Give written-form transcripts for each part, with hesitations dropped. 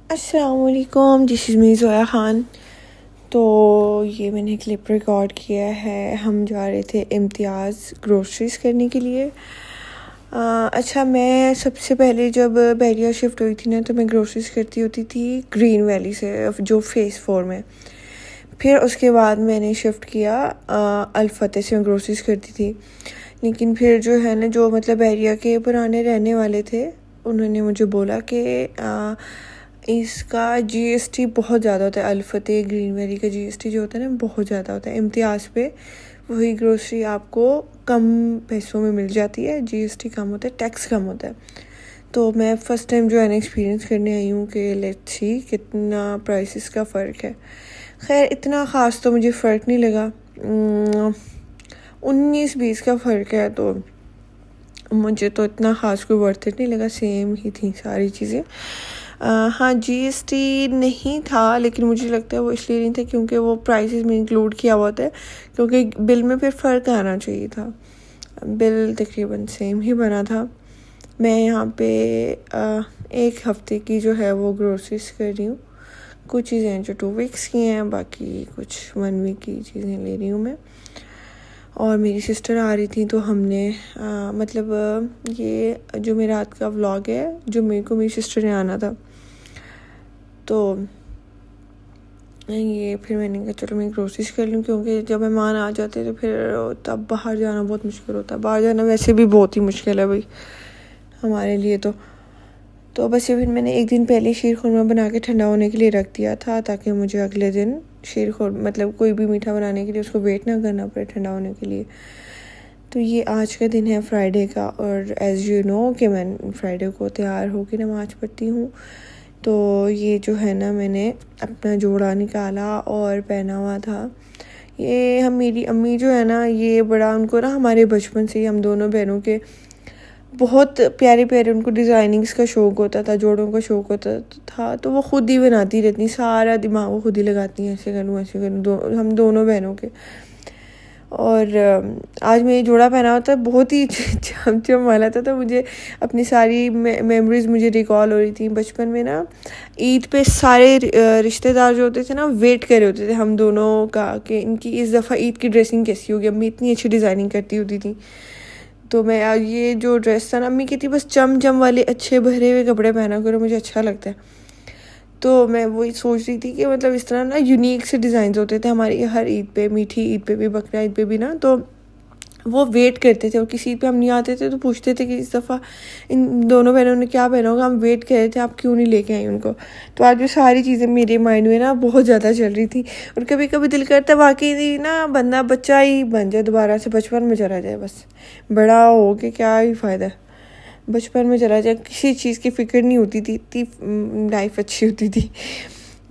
अस्सलाम वालेकुम, this is me Zoya Khan. तो ये मैंने क्लिप रिकॉर्ड किया है। हम जा रहे थे इम्तियाज़ ग्रोसरीज़ करने के लिए। अच्छा, मैं सबसे पहले जब बहरिया शिफ्ट हुई थी ना, तो मैं ग्रोसरीज़ करती होती थी ग्रीन वैली से, जो फ़ेज़ 4 में। फिर उसके बाद मैंने शिफ्ट किया अल फतेह से, मैं ग्रोसरीज़ करती थी। लेकिन फिर जो है ना, जो मतलब बहरिया के पुराने रहने वाले थे, उन्होंने मुझे बोला कि इसका जीएसटी बहुत ज़्यादा होता है। अल फतेह ग्रीन वैली का जीएसटी जो होता है ना, बहुत ज़्यादा होता है। इम्तियाज़ पे वही ग्रोसरी आपको कम पैसों में मिल जाती है, जीएसटी कम होता है, टैक्स कम होता है। तो मैं फ़र्स्ट टाइम जो है ना एक्सपीरियंस करने आई हूँ कि लेट्स सी कितना प्राइसेस का फ़र्क है। खैर, इतना ख़ास तो मुझे फ़र्क नहीं लगा। 19-20 का फ़र्क है, तो मुझे तो इतना ख़ास कोई वर्थ इट नहीं लगा। सेम ही थी सारी चीज़ें। हाँ, जीएसटी नहीं था, लेकिन मुझे लगता है वो इसलिए नहीं था क्योंकि वो प्राइसेस में इंक्लूड किया हुआ था, क्योंकि बिल में फिर फ़र्क आना चाहिए था। बिल तकरीबन सेम ही बना था। मैं यहाँ पे एक हफ़्ते की जो है वो ग्रोसरीज कर रही हूँ। कुछ चीज़ें हैं जो 2 वीक्स की हैं, बाकी कुछ 1 वीक की चीज़ें ले रही हूँ मैं। और मेरी सिस्टर आ रही थी, तो हमने ये जो मेरा रात का व्लॉग है, जो मेरे को मेरी सिस्टर ने आना था, तो ये फिर मैंने कहा चलो मैं ग्रोसरीज कर लूँ, क्योंकि जब मेहमान आ जाते तो फिर तब बाहर जाना बहुत मुश्किल होता है। बाहर जाना वैसे भी बहुत ही मुश्किल है भाई हमारे लिए। तो बस ये फिर मैंने एक दिन पहले शीर खुरमा बना के ठंडा होने के लिए रख दिया था, ताकि मुझे अगले दिन शीर खुरमा कोई भी मीठा बनाने के लिए उसको वेट ना करना पड़े ठंडा होने के लिए। तो ये आज का दिन है फ्राइडे का, और एज़ यू नो कि मैं फ्राइडे को तैयार होकर नमाज़ पढ़ती हूँ। तो ये जो है ना, मैंने अपना जोड़ा निकाला और पहना हुआ था। ये मेरी अम्मी जो है ना, ये बड़ा उनको ना हमारे बचपन से ही हम दोनों बहनों के बहुत प्यारे प्यारे उनको डिज़ाइनिंग्स का शौक़ होता था, जोड़ों का शौक़ होता था। तो वो ख़ुद ही बनाती रहती, सारा दिमाग वो खुद ही लगाती हैं, ऐसे करूँ ऐसे करूँ, हम दोनों बहनों के। और आज मैं ये जोड़ा पहना होता है, बहुत ही चमचम वाला था। तो मुझे अपनी सारी मेमोरीज़ मुझे रिकॉल हो रही थी। बचपन में ना ईद पे सारे रिश्तेदार जो होते थे ना, वेट कर रहे होते थे हम दोनों का कि इनकी इस दफ़ा ईद की ड्रेसिंग कैसी होगी। अम्मी इतनी अच्छी डिज़ाइनिंग करती होती थी। तो मैं ये जो ड्रेस था ना, अम्मी कहती बस चम वाले अच्छे भरे हुए कपड़े पहना करो, मुझे अच्छा लगता है। तो मैं वही सोच रही थी कि इस तरह ना यूनिक से डिज़ाइंस होते थे हमारी हर ईद पे, मीठी ईद पे भी, बकरा ईद पे भी ना। तो वो वेट करते थे, और किसी ईद पे हम नहीं आते थे तो पूछते थे कि इस दफ़ा इन दोनों बहनों ने क्या पहना होगा। हम वेट कर रहे थे, आप क्यों नहीं लेके आई उनको। तो आज वो सारी चीज़ें मेरे माइंड में ना बहुत ज़्यादा चल रही थी। और कभी कभी दिल करता वाकई ना बंदा बच्चा ही बन जाए, दोबारा से बचपन में चला जाए। बस बड़ा हो के क्या ही फ़ायदा है, बचपन में चला जाए, किसी चीज़ की फ़िक्र नहीं होती थी, इतनी लाइफ अच्छी होती थी।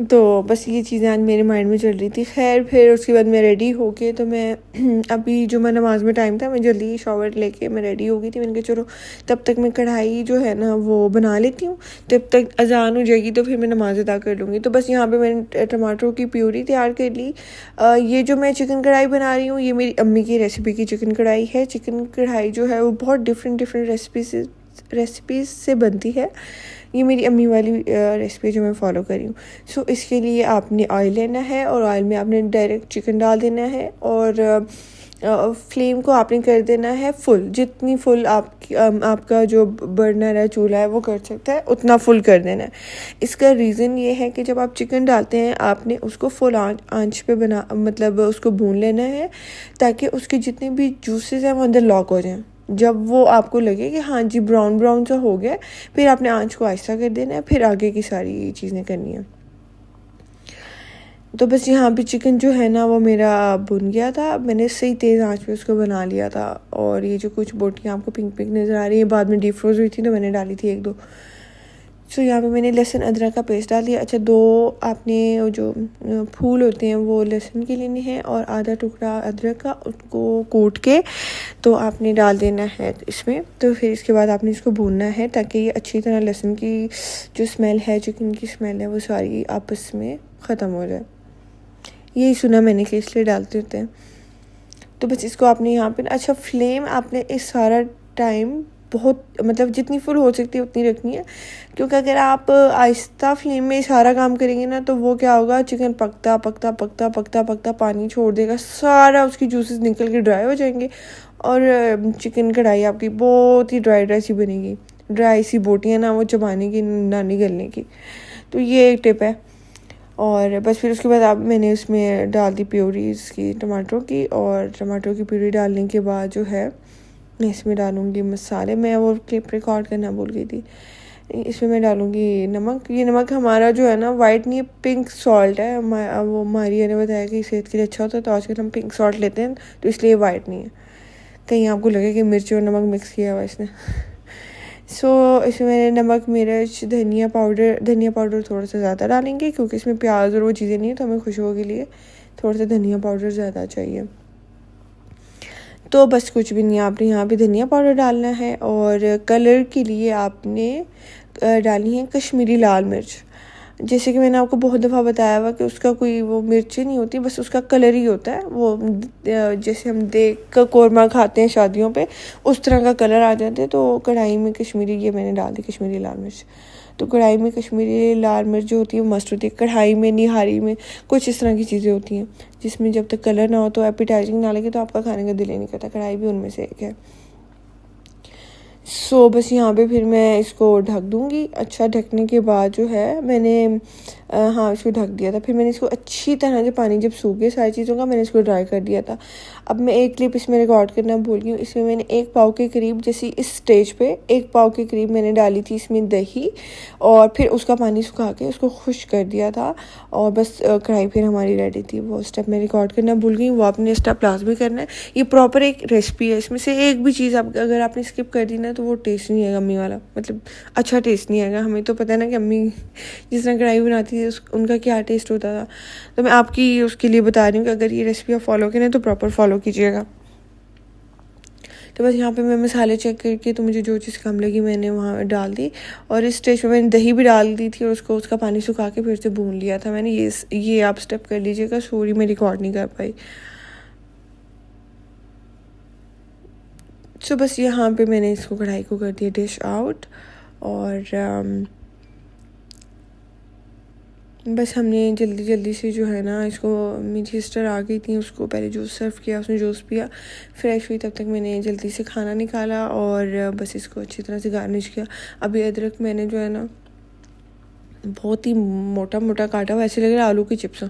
तो बस ये चीज़ें आज मेरे माइंड में चल रही थी। खैर, फिर उसके बाद मैं रेडी हो के, तो मैं अभी जो मैं नमाज़ में टाइम था, मैं जल्दी शॉवर लेके मैं रेडी हो गई थी। मैंने कहा चलो तब तक मैं कढ़ाई जो है ना वो बना लेती हूँ, तब तक अजान हो जाएगी तो फिर मैं नमाज़ अदा कर लूँगी। तो बस यहाँ पे मैंने टमाटरों की प्यूरी तैयार कर ली। ये जो मैं चिकन कढ़ाई बना रही हूँ, ये मेरी अम्मी की रेसिपी की चिकन कढ़ाई है। चिकन कढ़ाई जो है वो बहुत डिफरेंट रेसिपीज़ से बनती है। ये मेरी अम्मी वाली रेसिपी जो मैं फ़ॉलो कर रही हूँ। सो इसके लिए आपने ऑयल लेना है, और ऑयल में आपने डायरेक्ट चिकन डाल देना है, और फ्लेम को आपने कर देना है फुल। जितनी फुल आपका जो बर्नर है, चूल्हा है, वो कर सकता है, उतना फुल कर देना है। इसका रीज़न ये है कि जब आप चिकन डालते हैं, आपने उसको फुल आंच पे उसको भून लेना है, ताकि उसके जितने भी जूसेस हैं वो अंदर लॉक हो जाएं। जब वो आपको लगे कि हाँ जी ब्राउन सा हो गया, फिर आपने आंच को आहिस्ता कर देना है, फिर आगे की सारी चीज़ें करनी है। तो बस यहाँ पे चिकन जो है ना वो मेरा भुन गया था, मैंने सही तेज़ आंच पे उसको बना लिया था। और ये जो कुछ बोटियाँ आपको पिंक नज़र आ रही है, बाद में डीप फ्रोज हुई थी, तो मैंने डाली थी 1-2। सो यहाँ पे मैंने लहसुन अदरक का पेस्ट डाल दिया। अच्छा, 2 आपने जो फूल होते हैं वो लहसुन के लेने हैं, और आधा टुकड़ा अदरक का, उसको कूट के तो आपने डाल देना है इसमें। तो फिर इसके बाद आपने इसको भूनना है, ताकि ये अच्छी तरह लहसुन की जो स्मेल है, चिकन की स्मेल है, वो सारी आपस में ख़त्म हो जाए। यही सुना मैंने कि इसलिए डालते होते हैं। तो बस इसको आपने यहाँ पे अच्छा फ्लेम आपने इस सारा टाइम बहुत मतलब जितनी फुल हो सकती है उतनी रखनी है, क्योंकि अगर आप आहिस्ता फ्लेम में सारा काम करेंगे ना तो वो क्या होगा, चिकन पकता पकता पकता पकता पकता पानी छोड़ देगा, सारा उसकी जूसेस निकल के ड्राई हो जाएंगे और चिकन कढ़ाई आपकी बहुत ही ड्राई ड्राई सी बनेगी, ड्राई सी बोटियाँ ना वो चबाने की ना निगलने की। तो ये एक टिप है। और बस फिर उसके बाद आप मैंने उसमें डाल दी प्यूरी इसकी टमाटरों की, और टमाटरों की प्यूरी डालने के बाद जो है मैं इसमें डालूँगी मसाले। मैं वो क्लिप रिकॉर्ड करना भूल गई थी। इसमें मैं डालूँगी नमक। ये नमक हमारा जो है ना वाइट नहीं है, पिंक सॉल्ट है। वो मारिया ने बताया कि सेहत के लिए अच्छा होता है, तो आजकल हम पिंक सॉल्ट लेते हैं, तो इसलिए वाइट नहीं है। कहीं आपको लगे कि मिर्च और नमक मिक्स किया हुआ इसने। इसमें मैंने नमक, मिर्च, धनिया पाउडर थोड़ा सा ज़्यादा डालेंगे क्योंकि इसमें प्याज और वो चीज़ें नहीं है, तो हमें खुशबू के लिए थोड़ा सा धनिया पाउडर ज़्यादा चाहिए। तो बस कुछ भी नहीं, आपने यहाँ पे धनिया पाउडर डालना है, और कलर के लिए आपने डालनी है कश्मीरी लाल मिर्च। जैसे कि मैंने आपको बहुत दफ़ा बताया हुआ कि उसका कोई वो मिर्चें नहीं होती, बस उसका कलर ही होता है। वो जैसे हम देख कर कौरमा खाते हैं शादियों पे, उस तरह का कलर आ जाता है। तो कढ़ाई में कश्मीरी, ये मैंने डाल दी कश्मीरी लाल मिर्च। तो कढ़ाई में कश्मीरी लाल मिर्च जो होती है मस्त होती है। कढ़ाई में, निहारी में, कुछ इस तरह की चीज़ें होती हैं जिसमें जब तक कलर ना हो तो एपिटाइजिंग ना लगे तो आपका खाने का दिल ही नहीं करता। कढ़ाई भी उनमें से एक है। बस यहाँ पे फिर मैं इसको ढक दूँगी। अच्छा, ढकने के बाद जो है मैंने हाँ इसको ढक दिया था। फिर मैंने इसको अच्छी तरह से, पानी जब सूख गया सारी चीज़ों का, मैंने इसको ड्राई कर दिया था। अब मैं एक क्लिप इसमें रिकॉर्ड करना भूल गई हूँ। इसमें मैंने 1 पाव के करीब, जैसे इस स्टेज पे 1 पाव के करीब मैंने डाली थी इसमें दही, और फिर उसका पानी सुखा के उसको खुश्क कर दिया था, और बस कढ़ाई फिर हमारी रेडी थी। वो स्टेप मैं रिकॉर्ड करना भूल गई, वो आपने स्टेप लाजमी करना है। ये प्रॉपर एक रेसिपी है, इसमें से एक भी चीज़ आप अगर आपने स्किप कर दी ना तो वो टेस्ट नहीं आएगा अम्मी वाला, मतलब अच्छा टेस्ट नहीं आएगा। हमें तो पता है ना कि अम्मी जिस तरह कढ़ाई बनाती थी उनका क्या टेस्ट होता था। तो मैं आपकी उसके लिए बता रही हूँ कि अगर ये रेसिपी आप फॉलो करें तो प्रॉपर फॉलो कीजिएगा। तो बस यहाँ पे मैं मसाले चेक करके, तो मुझे जो चीज़ कम लगी मैंने वहाँ डाल दी, और इस स्टेज पे मैंने दही भी डाल दी थी और उसका पानी सुखा के फिर से भून लिया था मैंने। ये आप स्टेप कर लीजिएगा। सॉरी मैं रिकॉर्ड नहीं कर पाई। बस यहाँ पे मैंने इसको, कढ़ाई को कर दिया डिश आउट, और बस हमने जल्दी से जो है ना इसको, मेरी सिस्टर आ गई थी, उसको पहले जूस सर्व किया, उसने जूस पिया, फ्रेश हुई, तब तक मैंने जल्दी से खाना निकाला और बस इसको अच्छी तरह से गार्निश किया। अभी अदरक मैंने जो है ना बहुत ही मोटा मोटा काटा, वैसे लग रहा है आलू की चिप्स हो,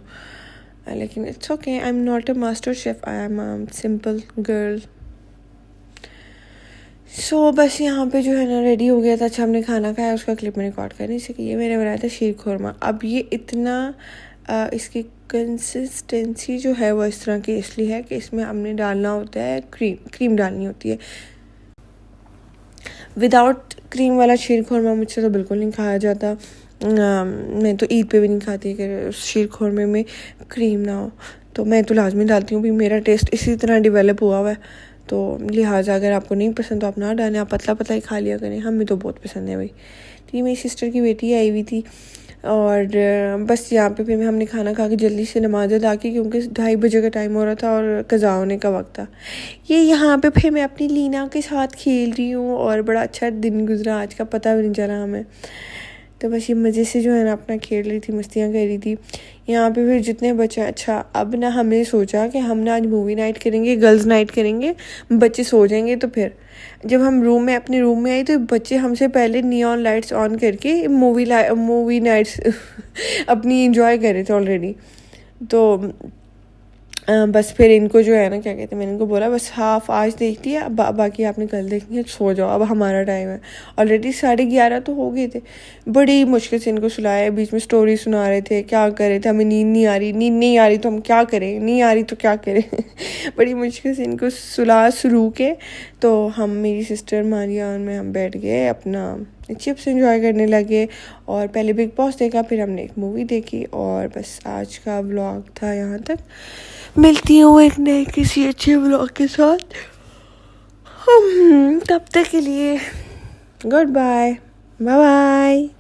लेकिन it's okay, I am not a master chef, I am a simple girl. बस यहाँ पे जो है ना रेडी हो गया था। अच्छा, हमने खाना खाया, उसका क्लिप में रिकॉर्ड कर नहीं सकी। ये मैंने बनाया था शीर खुरमा। अब ये इतना इसकी कंसिस्टेंसी जो है वो इस तरह की इसलिए है कि इसमें हमने डालना होता है क्रीम डालनी होती है। विदाउट क्रीम वाला शीर खुरमा मुझसे तो बिल्कुल नहीं खाया जाता। मैं तो ईद पे भी नहीं खाती कि शीर खुरमे में क्रीम ना हो, तो मैं तो लाजमी डालती हूँ। भी मेरा टेस्ट इसी तरह डेवलप हुआ हुआ है, तो लिहाजा अगर आपको नहीं पसंद तो आप ना डालें, आप पतला पतला ही खा लिया करें। हमें तो बहुत पसंद है भाई। तो ये मेरी सिस्टर की बेटी आई हुई थी, और बस यहाँ पे फिर हमने खाना खा के जल्दी से नमाज अदा की, क्योंकि 2:30 बजे का टाइम हो रहा था और कज़ा होने का वक्त था। ये यहाँ पे फिर मैं अपनी लीना के साथ खेल रही हूँ, और बड़ा अच्छा दिन गुजरा आज का, पता भी नहीं चला हमें। तो बस ये मज़े से जो है ना अपना खेल रही थी, मस्तियाँ कर रही थी यहाँ पे। फिर जितने बच्चे, अच्छा अब ना हमने सोचा कि हम ना आज मूवी नाइट करेंगे, गर्ल्स नाइट करेंगे, बच्चे सो जाएंगे। तो फिर जब हम अपने रूम में आई तो बच्चे हमसे पहले नियॉन लाइट्स ऑन करके मूवी नाइट्स अपनी इंजॉय कर रहे थे ऑलरेडी। तो बस फिर इनको जो है ना क्या कहते हैं, मैंने इनको बोला बस हाफ आज देखती है, बाकी आपने कल देखनी है, सो जाओ, अब हमारा टाइम है। ऑलरेडी 11:30 तो हो गए थे। बड़ी मुश्किल से इनको सुलाया, बीच में स्टोरी सुना रहे थे, क्या कर रहे थे, हमें नींद नहीं आ रही तो हम क्या करें, नहीं आ रही तो क्या करें। बड़ी मुश्किल से इनको शुरू के, तो हम, मेरी सिस्टर मारिया और मैं, हम बैठ गए अपना चिप्स एंजॉय करने लगे, और पहले बिग बॉस देखा, फिर हमने एक मूवी देखी, और बस आज का व्लॉग था यहाँ तक। मिलती हूँ एक नए किसी अच्छे व्लॉग के साथ। तब तक के लिए गुड बाय, बाय बाय।